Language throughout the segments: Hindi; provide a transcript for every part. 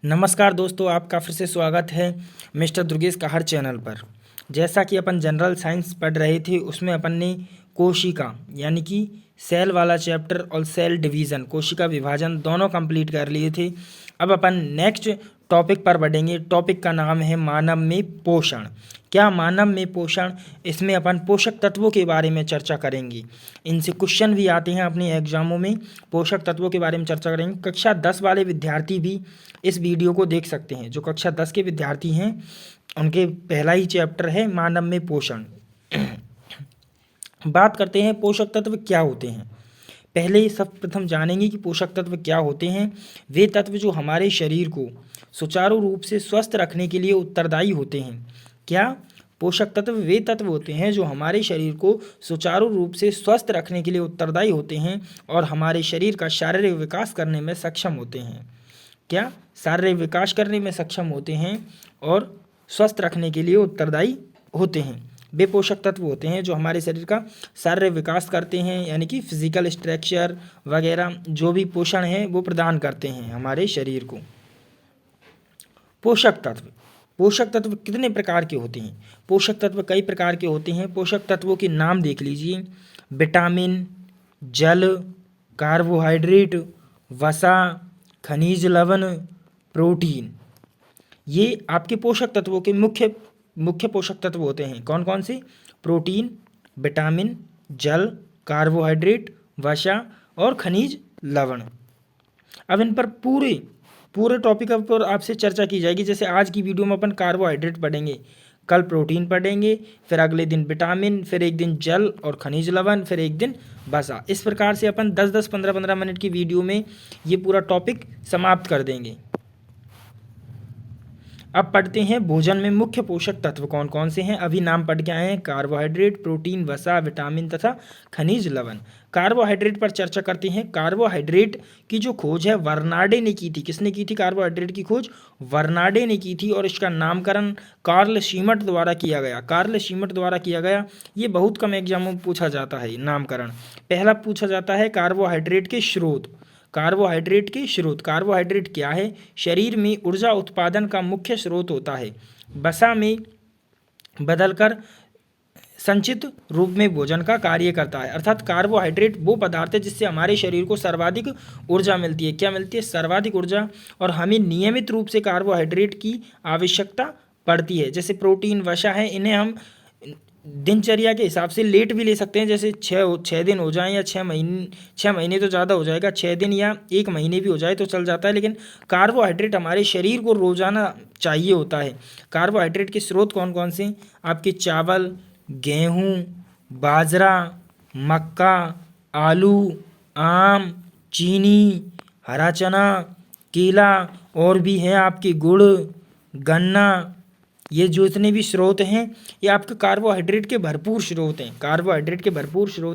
नमस्कार दोस्तों, आपका फिर से स्वागत है मिस्टर दुर्गेश का हर चैनल पर। जैसा कि अपन जनरल साइंस पढ़ रहे थे, उसमें अपन ने कोशिका यानी कि सेल वाला चैप्टर और सेल डिवीज़न, कोशिका विभाजन दोनों कंप्लीट कर लिए थे। अब अपन नेक्स्ट टॉपिक पर बढ़ेंगे। टॉपिक का नाम है मानव में पोषण। क्या मानव में पोषण? इसमें अपन पोषक तत्वों के बारे में चर्चा करेंगे। इनसे क्वेश्चन भी आते हैं अपने एग्जामों में। पोषक तत्वों के बारे में चर्चा करेंगे। कक्षा 10 वाले विद्यार्थी भी इस वीडियो को देख सकते हैं। जो कक्षा 10 के विद्यार्थी हैं, उनके पहला ही चैप्टर है मानव में पोषण। बात करते हैं पोषक तत्व क्या होते हैं। पहले सब प्रथम जानेंगे कि पोषक तत्व क्या होते हैं। वे तत्व जो हमारे शरीर को सुचारू रूप से स्वस्थ रखने के लिए उत्तरदायी होते हैं। क्या? पोषक तत्व वे तत्व होते हैं जो हमारे शरीर को सुचारू रूप से स्वस्थ रखने के लिए उत्तरदायी होते हैं और हमारे शरीर का शारीरिक विकास करने में सक्षम होते हैं। क्या? शारीरिक विकास करने में सक्षम होते हैं और स्वस्थ रखने के लिए उत्तरदायी होते हैं। वे पोषक तत्व होते हैं जो हमारे शरीर का शारीरिक विकास करते हैं, यानी कि फिजिकल स्ट्रक्चर वगैरह जो भी पोषण है वो प्रदान करते हैं हमारे शरीर को। पोषक तत्व कितने प्रकार के होते हैं? पोषक तत्व कई प्रकार के होते हैं। पोषक तत्वों के नाम देख लीजिए। विटामिन, जल, कार्बोहाइड्रेट, वसा, खनिज लवण, प्रोटीन, ये आपके पोषक तत्वों के मुख्य पोषक तत्व होते हैं। कौन कौन से? प्रोटीन, विटामिन, जल, कार्बोहाइड्रेट, वसा और खनिज लवण। अब इन पर पूरे टॉपिक पर आपसे चर्चा की जाएगी। जैसे आज की वीडियो में अपन कार्बोहाइड्रेट पढ़ेंगे, कल प्रोटीन पढ़ेंगे, फिर अगले दिन विटामिन, फिर एक दिन जल और खनिज लवण, फिर एक दिन वसा। इस प्रकार से अपन 10-10, 15-15 मिनट की वीडियो में ये पूरा टॉपिक समाप्त कर देंगे। अब पढ़ते हैं भोजन में मुख्य पोषक तत्व कौन कौन से हैं। अभी नाम पढ़ के आए हैं। कार्बोहाइड्रेट, प्रोटीन, वसा, विटामिन तथा खनिज लवण। कार्बोहाइड्रेट पर चर्चा करते हैं। कार्बोहाइड्रेट की जो खोज है बर्नार्डे ने की थी। किसने की थी कार्बोहाइड्रेट की खोज? बर्नार्डे ने की थी और इसका नामकरण कार्ल शीमट द्वारा किया गया। कार्ल शीमट द्वारा किया गया। ये बहुत कम एग्जामों में पूछा जाता है नामकरण। पहला पूछा जाता है कार्बोहाइड्रेट के स्रोत। कार्बोहाइड्रेट क्या है? शरीर में ऊर्जा उत्पादन का मुख्य स्रोत होता है। वसा में बदलकर संचित रूप में भोजन का कार्य करता है। अर्थात कार्बोहाइड्रेट वो पदार्थ है जिससे हमारे शरीर को सर्वाधिक ऊर्जा मिलती है। क्या मिलती है? सर्वाधिक ऊर्जा। और हमें नियमित रूप से कार्बोहाइड्रेट की आवश्यकता पड़ती है। जैसे प्रोटीन, वसा है, इन्हें हम दिनचर्या के हिसाब से लेट भी ले सकते हैं। जैसे 6 दिन हो जाएं या 6 महीने तो ज़्यादा हो जाएगा, 6 दिन या 1 महीने भी हो जाए तो चल जाता है। लेकिन कार्बोहाइड्रेट हमारे शरीर को रोज़ाना चाहिए होता है। कार्बोहाइड्रेट के स्रोत कौन कौन से? आपके चावल, गेहूँ, बाजरा, मक्का, आलू, आम, चीनी, हरा चना, केला, और भी हैं आपके गुड़, गन्ना। ये जो इतने भी स्रोत हैं ये आपके कार्बोहाइड्रेट के भरपूर स्रोत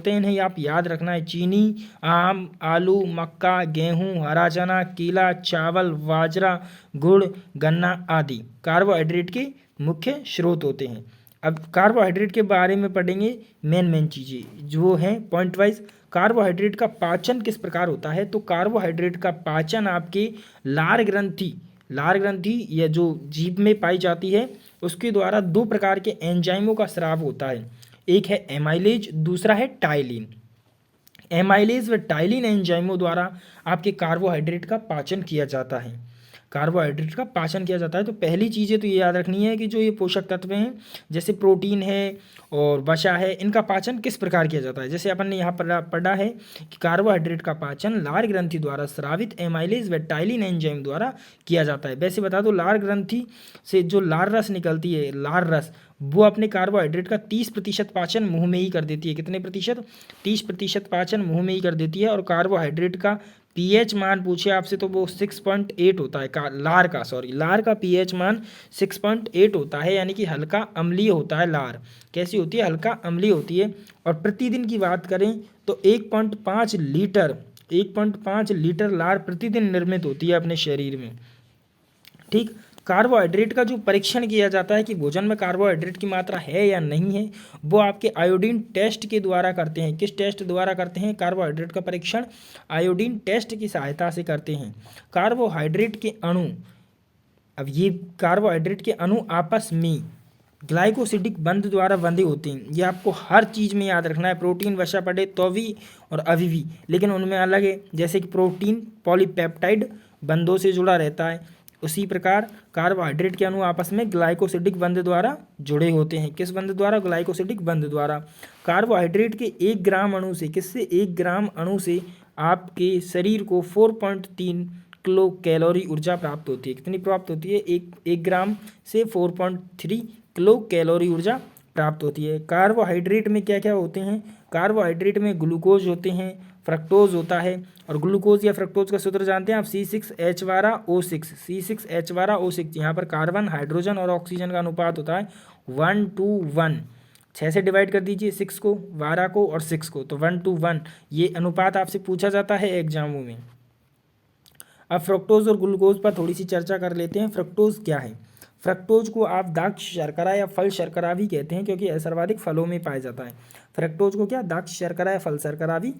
हैं। इन्हें आप याद रखना है। चीनी, आम, आलू, मक्का, गेहूँ, हरा चना, केला, चावल, बाजरा, गुड़, गन्ना आदि कार्बोहाइड्रेट के मुख्य स्रोत होते हैं। अब कार्बोहाइड्रेट के बारे में पढ़ेंगे। मेन चीज़ें जो हैं पॉइंट वाइज। कार्बोहाइड्रेट का पाचन किस प्रकार होता है? तो कार्बोहाइड्रेट का पाचन आपके लार ग्रंथि या जो जीभ में पाई जाती है उसके द्वारा 2 प्रकार के एंजाइमों का स्राव होता है। एक है एमाइलेज, दूसरा है टाइलिन। एमाइलेज व टाइलिन एंजाइमों द्वारा आपके कार्बोहाइड्रेट का पाचन किया जाता है। तो पहली चीज़ें तो ये याद रखनी है कि जो ये पोषक तत्व हैं जैसे प्रोटीन है और वसा है, इनका पाचन किस प्रकार किया जाता है। जैसे अपन ने यहाँ पर पढ़ा है कि कार्बोहाइड्रेट का पाचन लार ग्रंथि द्वारा स्रावित एमाइलेज व टाइलिन एंजाइम द्वारा किया जाता है। वैसे बता दो, लार ग्रंथि से जो लार रस निकलती है, लार रस, वो अपने कार्बोहाइड्रेट का 30% पाचन मुंह में ही कर देती है। कितने प्रतिशत? 30% पाचन मुंह में ही कर देती है। और कार्बोहाइड्रेट का पीएच मान पूछे आपसे तो वो 6.8 होता है। लार का पीएच मान 6.8 होता है, यानी कि हल्का अम्लीय होता है। लार कैसी होती है? हल्का अम्लीय होती है। और प्रतिदिन की बात करें तो 1.5 लीटर लार प्रतिदिन निर्मित होती है अपने शरीर में। ठीक। कार्बोहाइड्रेट का जो परीक्षण किया जाता है कि भोजन में कार्बोहाइड्रेट की मात्रा है या नहीं है, वो आपके आयोडीन टेस्ट के द्वारा करते हैं। किस टेस्ट द्वारा करते हैं? कार्बोहाइड्रेट का परीक्षण आयोडीन टेस्ट की सहायता से करते हैं। कार्बोहाइड्रेट के अणु अब ये कार्बोहाइड्रेट के अणु आपस में ग्लाइकोसिडिक बंध द्वारा बंधे होते हैं। ये आपको हर चीज़ में याद रखना है, प्रोटीन वसा पड़े तो भी और अभी भी, लेकिन उनमें अलग है। जैसे कि प्रोटीन पॉलीपेप्टाइड बंधों से जुड़ा रहता है, उसी प्रकार कार्बोहाइड्रेट के अणु आपस में ग्लाइकोसिडिक बंध द्वारा जुड़े होते हैं। किस बंध द्वारा? ग्लाइकोसिडिक बंध द्वारा। कार्बोहाइड्रेट के 1 ग्राम अणु से, किससे? 1 ग्राम अणु से आपके शरीर को 4.3 किलो कैलोरी ऊर्जा प्राप्त होती है। कितनी प्राप्त होती है? एक ग्राम से 4.3 किलो कैलोरी ऊर्जा प्राप्त होती है। कार्बोहाइड्रेट में क्या क्या होते हैं? कार्बोहाइड्रेट में ग्लूकोज होते हैं, फ्रक्टोज होता है, और ग्लूकोज या फ्रक्टोज का सूत्र जानते हैं आप, C6H12O6। C6H12O6। यहाँ पर कार्बन, हाइड्रोजन और ऑक्सीजन का अनुपात होता है 1:1। 6 से डिवाइड कर दीजिए 6 को, 12 को और 6 को, तो 1:1 ये अनुपात आपसे पूछा जाता है एग्जामों में। अब फ्रक्टोज और ग्लूकोज पर थोड़ी सी चर्चा कर लेते हैं। फ्रक्टोज क्या है? फ्रक्टोज को आप दाक्ष शर्करा या फल शर्करा भी कहते हैं, क्योंकि यह सर्वाधिक फलों में पाया जाता है। फ्रक्टोज को क्या? दाक्ष शर्करा या फल शर्करा भी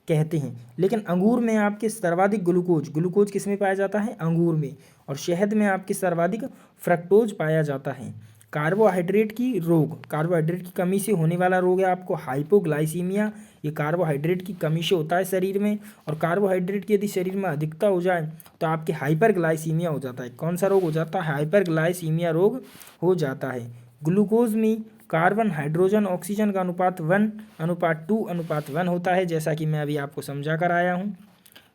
कहते हैं। लेकिन अंगूर में आपके सर्वाधिक ग्लूकोज किस में पाया जाता है? अंगूर में। और शहद में आपके सर्वाधिक फ्रक्टोज पाया जाता है। कार्बोहाइड्रेट की कमी से होने वाला रोग है आपको हाइपोग्लाइसीमिया। ये कार्बोहाइड्रेट की कमी से होता है शरीर में, और कार्बोहाइड्रेट की यदि शरीर में अधिकता हो जाए तो आपके हाइपरग्लाइसीमिया हो जाता है। कौन सा रोग हो जाता है? हाइपरग्लाइसीमिया रोग हो जाता है। ग्लूकोज में कार्बन, हाइड्रोजन, ऑक्सीजन का अनुपात 1:2:1 होता है, जैसा कि मैं अभी आपको समझा कर आया हूँ।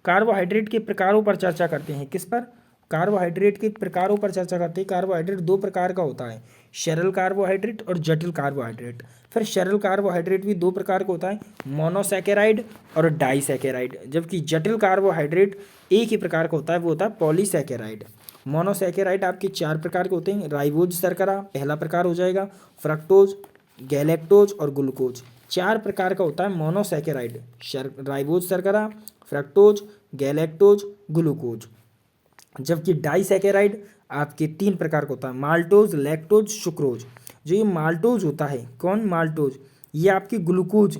कार्बोहाइड्रेट के प्रकारों पर चर्चा करते हैं। किस पर? कार्बोहाइड्रेट के प्रकारों पर चर्चा करते हैं। कार्बोहाइड्रेट 2 प्रकार का होता है, सरल कार्बोहाइड्रेट और जटिल कार्बोहाइड्रेट। फिर सरल कार्बोहाइड्रेट भी 2 प्रकार का होता है, मोनोसैकेराइड और डाइसैकेराइड। जबकि जटिल कार्बोहाइड्रेट एक ही प्रकार का होता है, वो होता है पॉलीसैकेराइड। मोनोसैकेराइड आपके 4 प्रकार के होते हैं। राइबोज शर्करा पहला प्रकार हो जाएगा, फ्रक्टोज, गैलेक्टोज और ग्लूकोज। 4 प्रकार का होता है मोनोसैकेराइड, राइबोज शर्करा, फ्रक्टोज, गैलेक्टोज, ग्लूकोज। जबकि डाइसैकेराइड आपके 3 प्रकार का होता है, माल्टोज, लैक्टोज, सुक्रोज। जो ये माल्टोज होता है, कौन? माल्टोज, ये आपकी ग्लूकोज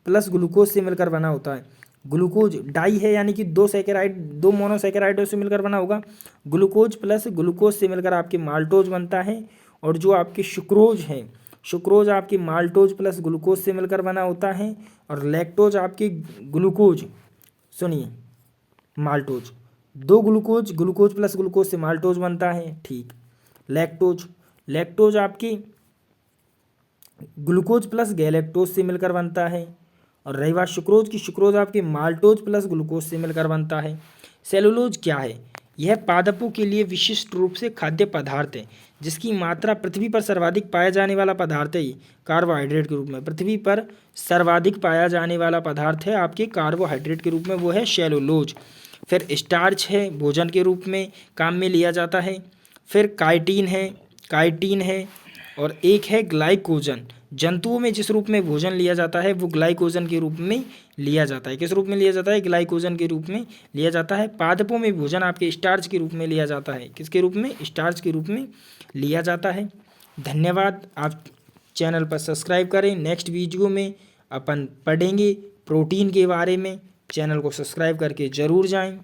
प्लस ग्लूकोज से मिलकर बना होता है। ग्लूकोज डाई है, यानी कि 2 मोनोसैकेराइडों से मिलकर बना होगा। ग्लूकोज प्लस ग्लूकोज से मिलकर आपके माल्टोज बनता है। और जो आपके सुक्रोज हैं, सुक्रोज आपकी माल्टोज प्लस ग्लूकोज से मिलकर बना होता है। और लैक्टोज आपकी ग्लूकोज, सुनिए, माल्टोज, 2 ग्लूकोज प्लस ग्लूकोज से माल्टोज बनता है, ठीक। लैक्टोज आपकी ग्लूकोज प्लस गैलेक्टोज से मिलकर बनता है। और रही बात सुक्रोज की, सुक्रोज आपकी माल्टोज प्लस ग्लूकोज से मिलकर बनता है। सेलुलोज क्या है? यह पादपों के लिए विशिष्ट रूप से खाद्य पदार्थ है, जिसकी मात्रा पृथ्वी पर सर्वाधिक पाया जाने वाला पदार्थ है। ये कार्बोहाइड्रेट के रूप में पृथ्वी पर सर्वाधिक पाया जाने वाला पदार्थ है आपके कार्बोहाइड्रेट के रूप में, वो है सेलुलोज। फिर स्टार्च है, भोजन के रूप में काम में लिया जाता है। फिर काइटिन है और एक है ग्लाइकोजन। जंतुओं में जिस रूप में भोजन लिया जाता है वो ग्लाइकोजन के रूप में लिया जाता है। किस रूप में लिया जाता है? ग्लाइकोजन के रूप में लिया जाता है। पादपों में भोजन आपके स्टार्च के रूप में लिया जाता है। किसके रूप में? स्टार्च के रूप में लिया जाता है। धन्यवाद। आप चैनल पर सब्सक्राइब करें। नेक्स्ट वीडियो में अपन पढ़ेंगे प्रोटीन के बारे में। चैनल को सब्सक्राइब करके ज़रूर जाएं।